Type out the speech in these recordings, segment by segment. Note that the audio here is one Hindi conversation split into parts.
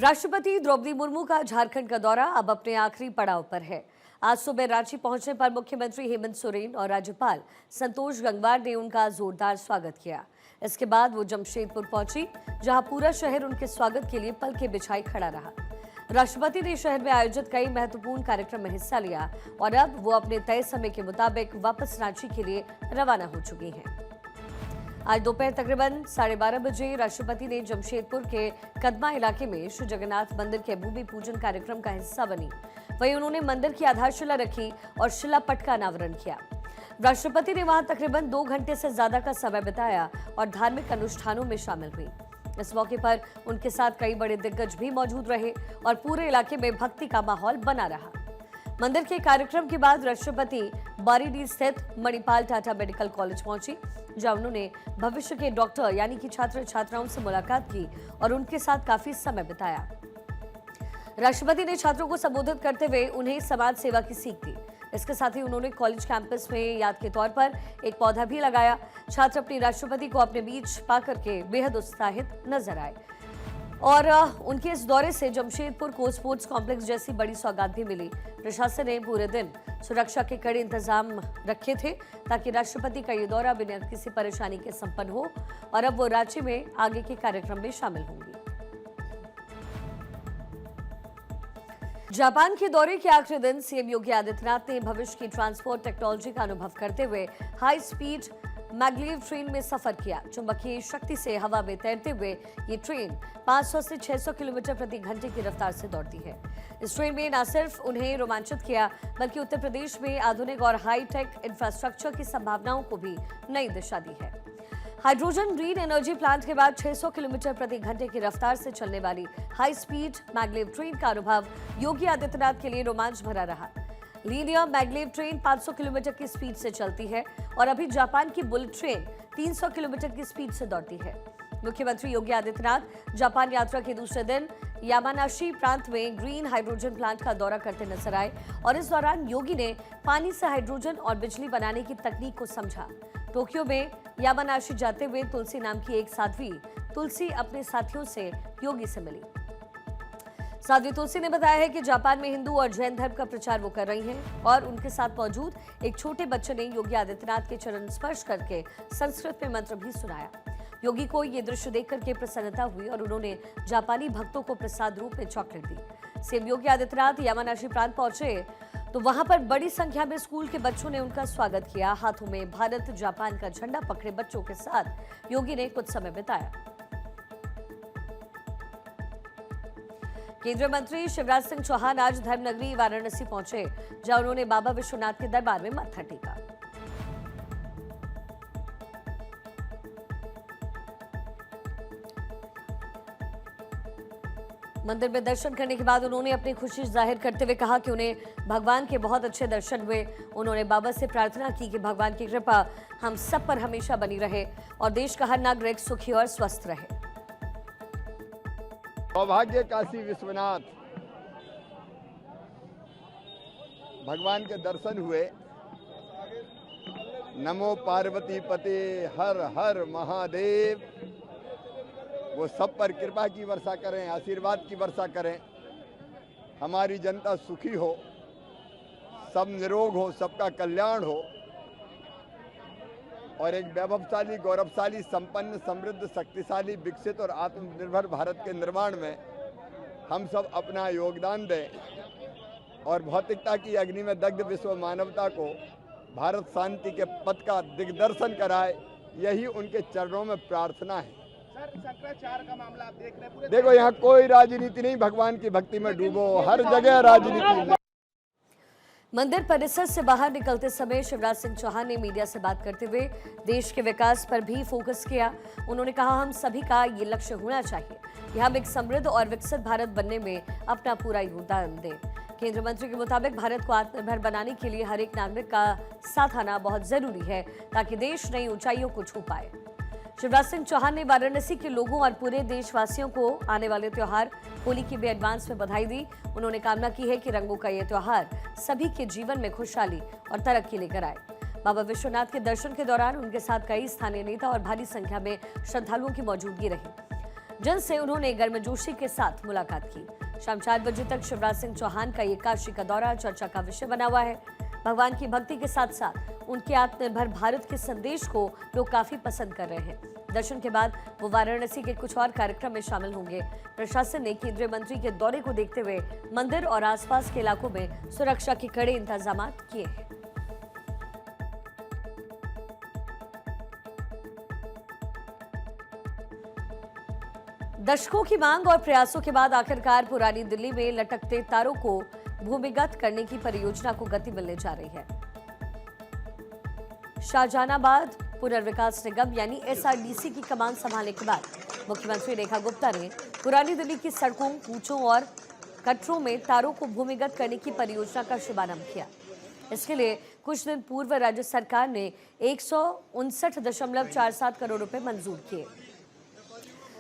राष्ट्रपति द्रौपदी मुर्मू का झारखंड का दौरा अब अपने आखिरी पड़ाव पर है। आज सुबह रांची पहुंचने पर मुख्यमंत्री हेमंत सोरेन और राज्यपाल संतोष गंगवार ने उनका जोरदार स्वागत किया। इसके बाद वो जमशेदपुर पहुंची, जहां पूरा शहर उनके स्वागत के लिए पलके बिछाए खड़ा रहा। राष्ट्रपति ने शहर में आयोजित कई महत्वपूर्ण कार्यक्रम में हिस्सा लिया और अब वो अपने तय समय के मुताबिक वापस रांची के लिए रवाना हो चुकी हैं। आज दोपहर तकरीबन 12:30 बजे राष्ट्रपति ने जमशेदपुर के कदमा इलाके में श्री जगन्नाथ मंदिर के भूमि पूजन कार्यक्रम का हिस्सा बनी। वहीं उन्होंने मंदिर की आधारशिला रखी और शिलापट का अनावरण किया। राष्ट्रपति ने वहां तकरीबन 2 घंटे से ज्यादा का समय बिताया और धार्मिक अनुष्ठानों में शामिल हुई। इस मौके पर उनके साथ कई बड़े दिग्गज भी मौजूद रहे और पूरे इलाके में भक्ति का माहौल बना रहा। मंदिर के कार्यक्रम के बाद राष्ट्रपति बारीडीह स्थित मणिपाल टाटा मेडिकल कॉलेज पहुंची, जहां उन्होंने भविष्य के डॉक्टर यानी कि छात्र छात्राओं से मुलाकात की और उनके साथ काफी समय बिताया। राष्ट्रपति ने छात्रों को संबोधित करते हुए उन्हें समाज सेवा की सीख दी। इसके साथ ही उन्होंने कॉलेज कैंपस में याद के तौर पर एक पौधा भी लगाया। छात्र अपनी राष्ट्रपति को अपने बीच पाकर के बेहद उत्साहित नजर आए और उनके इस दौरे से जमशेदपुर को स्पोर्ट्स कॉम्प्लेक्स जैसी बड़ी सौगात भी मिली। प्रशासन ने पूरे दिन सुरक्षा के कड़े इंतजाम रखे थे ताकि राष्ट्रपति का ये दौरा बिना किसी परेशानी के संपन्न हो और अब वो रांची में आगे के कार्यक्रम में शामिल होंगी। जापान के दौरे के आखिरी दिन सीएम योगी आदित्यनाथ ने भविष्य की ट्रांसपोर्ट टेक्नोलॉजी का अनुभव करते हुए हाई स्पीड मैग्लेव ट्रेन में सफर किया। चुंबकीय शक्ति से हवा में तैरते हुए ये ट्रेन 500 से 600 किलोमीटर प्रति घंटे की रफ्तार से दौड़ती है। इस ट्रेन में न सिर्फ उन्हें रोमांचित किया बल्कि उत्तर प्रदेश में आधुनिक और हाईटेक इंफ्रास्ट्रक्चर की संभावनाओं को भी नई दिशा दी है। हाइड्रोजन ग्रीन एनर्जी प्लांट के बाद 600 किलोमीटर प्रति घंटे की रफ्तार से चलने वाली हाई स्पीड मैग्लेव ट्रेन का अनुभव योगी आदित्यनाथ के लिए रोमांच भरा रहा। लीनियर मैग्लेव ट्रेन 500 किलोमीटर की स्पीड से चलती है और अभी जापान की बुलेट ट्रेन 300 किलोमीटर की स्पीड से दौड़ती है। मुख्यमंत्री योगी आदित्यनाथ जापान यात्रा के दूसरे दिन यामानाशी प्रांत में ग्रीन हाइड्रोजन प्लांट का दौरा करते नजर आए और इस दौरान योगी ने पानी से हाइड्रोजन और बिजली बनाने की तकनीक को समझा। टोक्यो में यामानाशी जाते हुए तुलसी नाम की एक साध्वी तुलसी अपने साथियों से योगी से मिली। साध्वी तुलसी ने बताया है कि जापान में हिंदू और जैन धर्म का प्रचार वो कर रही हैं और उनके साथ मौजूद एक छोटे बच्चे ने योगी आदित्यनाथ के चरण स्पर्श करके संस्कृत में मंत्र भी सुनाया। योगी को ये दृश्य देख करके प्रसन्नता हुई और उन्होंने जापानी भक्तों को प्रसाद रूप में चॉकलेट दी। सीएम योगी आदित्यनाथ यामानाशी प्रांत पहुंचे तो वहां पर बड़ी संख्या में स्कूल के बच्चों ने उनका स्वागत किया। हाथों में भारत जापान का झंडा पकड़े बच्चों के साथ योगी ने कुछ समय बिताया। केंद्रीय मंत्री शिवराज सिंह चौहान आज धर्मनगरी वाराणसी पहुंचे, जहां उन्होंने बाबा विश्वनाथ के दरबार में मत्था टेका। मंदिर में दर्शन करने के बाद उन्होंने अपनी खुशी जाहिर करते हुए कहा कि उन्हें भगवान के बहुत अच्छे दर्शन हुए। उन्होंने बाबा से प्रार्थना की कि भगवान की कृपा हम सब पर हमेशा बनी रहे और देश का हर नागरिक सुखी और स्वस्थ रहे। सौभाग्य काशी विश्वनाथ भगवान के दर्शन हुए। नमो पार्वती पते हर हर महादेव। वो सब पर कृपा की वर्षा करें, आशीर्वाद की वर्षा करें। हमारी जनता सुखी हो, सब निरोग हो, सबका कल्याण हो और एक वैभवशाली, गौरवशाली, संपन्न, समृद्ध, शक्तिशाली, विकसित और आत्मनिर्भर भारत के निर्माण में हम सब अपना योगदान दें और भौतिकता की अग्नि में दग्ध विश्व मानवता को भारत शांति के पथ का दिग्दर्शन कराए, यही उनके चरणों में प्रार्थना है। शंकराचार्य का मामला आप देख रहे हैं। देखो, यहाँ कोई राजनीति नहीं, भगवान की भक्ति में डूबो, हर जगह राजनीति। मंदिर परिसर से बाहर निकलते समय शिवराज सिंह चौहान ने मीडिया से बात करते हुए देश के विकास पर भी फोकस किया। उन्होंने कहा, हम सभी का ये लक्ष्य होना चाहिए कि हम एक समृद्ध और विकसित भारत बनने में अपना पूरा योगदान दें। केंद्रीय मंत्री के मुताबिक भारत को आत्मनिर्भर बनाने के लिए हर एक नागरिक का साथ आना बहुत जरूरी है ताकि देश नई ऊंचाइयों को छू पाए। शिवराज सिंह चौहान ने वाराणसी के लोगों और पूरे देशवासियों को आने वाले त्योहार होली की भी एडवांस में बधाई दी। उन्होंने कामना की है कि रंगों का ये त्योहार सभी के जीवन में खुशहाली और तरक्की लेकर आए। बाबा विश्वनाथ के दर्शन के दौरान उनके साथ कई स्थानीय नेता और भारी संख्या में श्रद्धालुओं की मौजूदगी रही। जिनसे उन्होंने गर्मजोशी के साथ मुलाकात की। शाम 4 बजे तक शिवराज सिंह चौहान का ये काशी का दौरा चर्चा का विषय बना हुआ है। भगवान की भक्ति के साथ साथ उनके आत्मनिर्भर भारत के संदेश को लोग काफी पसंद कर रहे हैं। दर्शन के बाद वो वाराणसी के कुछ और कार्यक्रम में शामिल होंगे। प्रशासन ने केंद्रीय मंत्री के दौरे को देखते हुए मंदिर और आसपास के इलाकों में सुरक्षा के कड़े इंतजाम किए हैं। दशकों की मांग और प्रयासों के बाद आखिरकार पुरानी दिल्ली में लटकते तारों को भूमिगत करने की परियोजना को गति मिलने जा रही है। शाहजहानाबाद पुनर्विकास निगम यानी एसआरडीसी की कमान संभालने के बाद मुख्यमंत्री रेखा गुप्ता ने पुरानी दिल्ली की सड़कों, कूचों और कटरों में तारों को भूमिगत करने की परियोजना का शुभारंभ किया। इसके लिए कुछ दिन पूर्व राज्य सरकार ने 159.47 करोड़ रुपए मंजूर किए।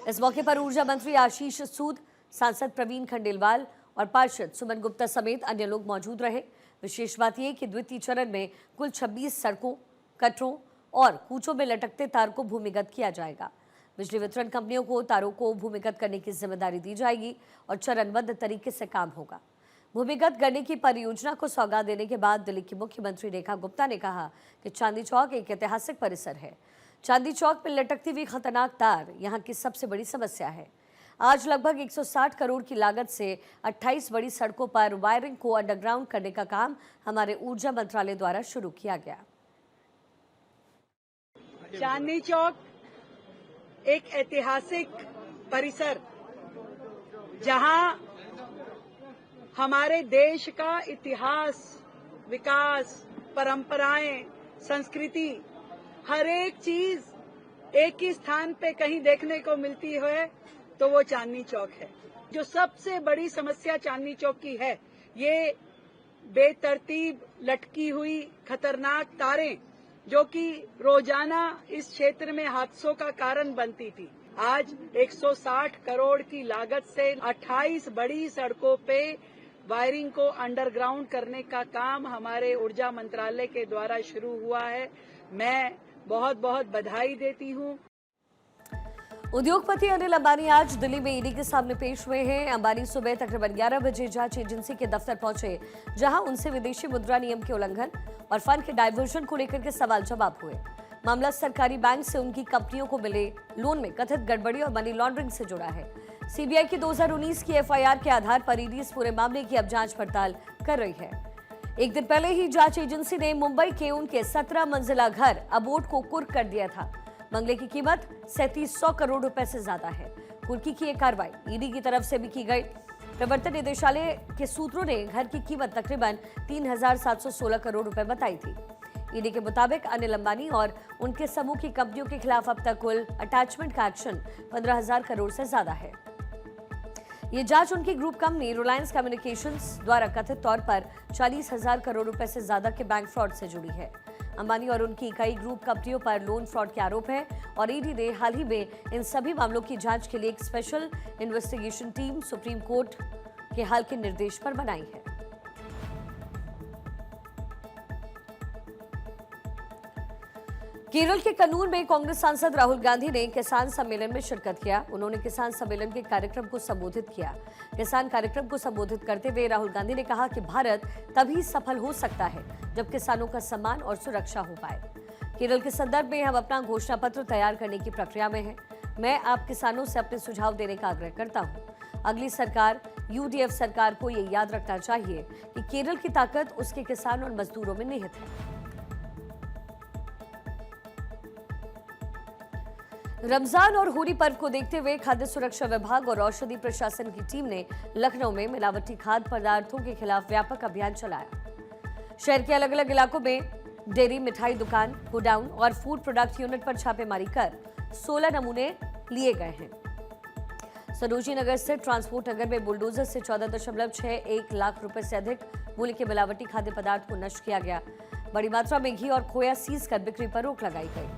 इस मौके पर ऊर्जा मंत्री आशीष सूद, सांसद प्रवीण खंडेलवाल और पार्षद सुमन गुप्ता समेत अन्य लोग मौजूद रहे। विशेष बात यह कि द्वितीय चरण में कुल 26 सड़कों, कटरों और कूचों में लटकते तार को भूमिगत किया जाएगा। बिजली वितरण कंपनियों को तारों को भूमिगत करने की जिम्मेदारी दी जाएगी और चरणबद्ध तरीके से काम होगा। भूमिगत करने की परियोजना को सौगात देने के बाद दिल्ली की मुख्यमंत्री रेखा गुप्ता ने कहा कि चांदी चौक एक ऐतिहासिक परिसर है। चांदी चौक पर लटकती हुई खतरनाक तार यहाँ की सबसे बड़ी समस्या है। आज लगभग 160 करोड़ की लागत से 28 बड़ी सड़कों पर वायरिंग को अंडरग्राउंड करने का काम हमारे ऊर्जा मंत्रालय द्वारा शुरू किया गया। चांदनी चौक एक ऐतिहासिक परिसर जहां हमारे देश का इतिहास, विकास, परंपराएं, संस्कृति, हर एक चीज एक ही स्थान पे कहीं देखने को मिलती है तो वो चांदनी चौक है। जो सबसे बड़ी समस्या चांदनी चौक की है, ये बेतरतीब लटकी हुई खतरनाक तारें जो कि रोजाना इस क्षेत्र में हादसों का कारण बनती थी। आज 160 करोड़ की लागत से 28 बड़ी सड़कों पे वायरिंग को अंडरग्राउंड करने का काम हमारे ऊर्जा मंत्रालय के द्वारा शुरू हुआ है। मैं बहुत बहुत बधाई देती हूँ। उद्योगपति अनिल अंबानी आज दिल्ली में ईडी के सामने पेश हुए हैं। अंबानी सुबह तकरीबन 11 बजे जांच एजेंसी के दफ्तर पहुंचे, जहां उनसे विदेशी मुद्रा नियम के उल्लंघन और फंड के डाइवर्जन को लेकर के सवाल जवाब हुए। मामला सरकारी बैंक से उनकी कंपनियों को मिले लोन में कथित गड़बड़ी और मनी लॉन्ड्रिंग से जुड़ा है। सीबीआई की 2019 की एफआईआर के आधार पर ईडी इस पूरे मामले की अब जांच पड़ताल कर रही है। एक दिन पहले ही जांच एजेंसी ने मुंबई के उनके 17 मंजिला घर अबोट को कुर्क कर दिया था। बंगले की कीमत 3700 करोड़ रुपए से ज्यादा है। कुर्की की यह कार्रवाई ईडी की तरफ से भी की गई। प्रवर्तन निदेशालय के सूत्रों ने घर की कीमत तकरीबन 3716 करोड़ रुपए बताई थी। ईडी के मुताबिक अनिल अंबानी और उनके समूह की कंपनियों के खिलाफ अब तक कुल अटैचमेंट का एक्शन 15,000 करोड़ से ज्यादा है। ये जांच उनकी ग्रुप कंपनी रिलायंस कम्युनिकेशंस द्वारा कथित तौर पर 40,000 करोड़ रुपए से ज्यादा के बैंक फ्रॉड से जुड़ी है। अंबानी और उनकी कई ग्रुप कंपनियों पर लोन फ्रॉड के आरोप हैं और ईडी ने हाल ही में इन सभी मामलों की जांच के लिए एक special investigation team supreme court के हाल के निर्देश पर बनाई है। केरल के कन्नूर में कांग्रेस सांसद राहुल गांधी ने किसान सम्मेलन में शिरकत किया। उन्होंने किसान सम्मेलन के कार्यक्रम को संबोधित किया। किसान कार्यक्रम को संबोधित करते हुए राहुल गांधी ने कहा कि भारत तभी सफल हो सकता है जब किसानों का सम्मान और सुरक्षा हो पाए। केरल के संदर्भ में हम अपना घोषणा पत्र तैयार करने की प्रक्रिया में हैं। मैं आप किसानों से अपने सुझाव देने का आग्रह करता हूं। अगली सरकार यूडीएफ सरकार को ये याद रखना चाहिए कि केरल की ताकत उसके किसान और मजदूरों में निहित है। रमजान और होली पर्व को देखते हुए खाद्य सुरक्षा विभाग और औषधि प्रशासन की टीम ने लखनऊ में मिलावटी खाद्य पदार्थों के खिलाफ व्यापक अभियान चलाया। शहर के अलग अलग इलाकों में डेयरी, मिठाई दुकान, गोडाउन और फूड प्रोडक्ट यूनिट पर छापेमारी कर 16 नमूने लिए गए हैं। सरोजी नगर स्थित ट्रांसपोर्ट नगर में बुलडोजर से 14.61 लाख रुपए से अधिक मूल्य के मिलावटी खाद्य पदार्थ को नष्ट किया गया। बड़ी मात्रा में घी और खोया सीज कर बिक्री पर रोक लगाई गई।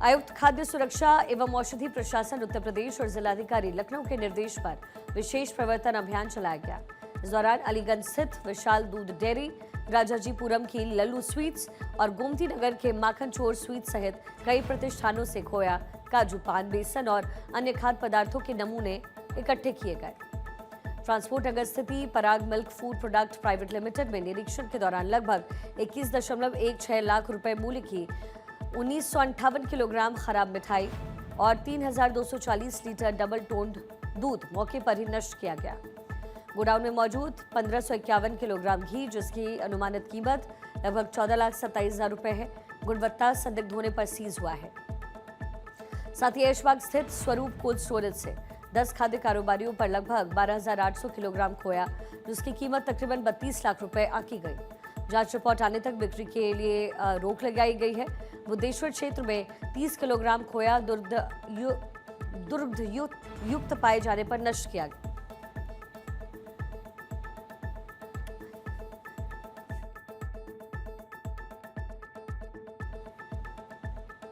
आयुक्त खाद्य सुरक्षा एवं औषधि प्रशासन उत्तर प्रदेश और जिलाधिकारी लखनऊ के निर्देश पर विशेष प्रवर्तन अभियान चलाया गया। इस दौरान अलीगंज स्थित विशाल दूध डेयरी, राजाजीपुरम की लल्लू स्वीट्स और गोमती नगर के माखन चोर स्वीट्स सहित कई प्रतिष्ठानों से खोया, काजू पान, बेसन और अन्य खाद्य पदार्थों के नमूने इकट्ठे किए गए। ट्रांसपोर्ट नगर स्थिति Parag milk food product private limited में निरीक्षण के दौरान लगभग 21.16 लाख रुपए मूल्य की 1958 किलोग्राम खराब मिठाई और 3,240 लीटर डबल टोन्ड दूध मौके पर ही नष्ट किया गया। गोडाउन में मौजूद 1551 किलोग्राम घी, जिसकी अनुमानित कीमत लगभग 14,27,000 रुपए है, गुणवत्ता संदिग्ध होने पर सीज हुआ है। साथ ही ऐशबाग स्थित स्वरूप कोल्ड स्टोरेज से 10 खाद्य कारोबारियों पर लगभग 12,800 किलोग्राम खोया, जिसकी कीमत तकरीबन 32 लाख रुपए आंकी गई। जांच रिपोर्ट आने तक बिक्री के लिए रोक लगाई गई है। बुद्धेश्वर क्षेत्र में 30 किलोग्राम खोया दुर्गंध युक्त पाए जाने पर नष्ट किया गया।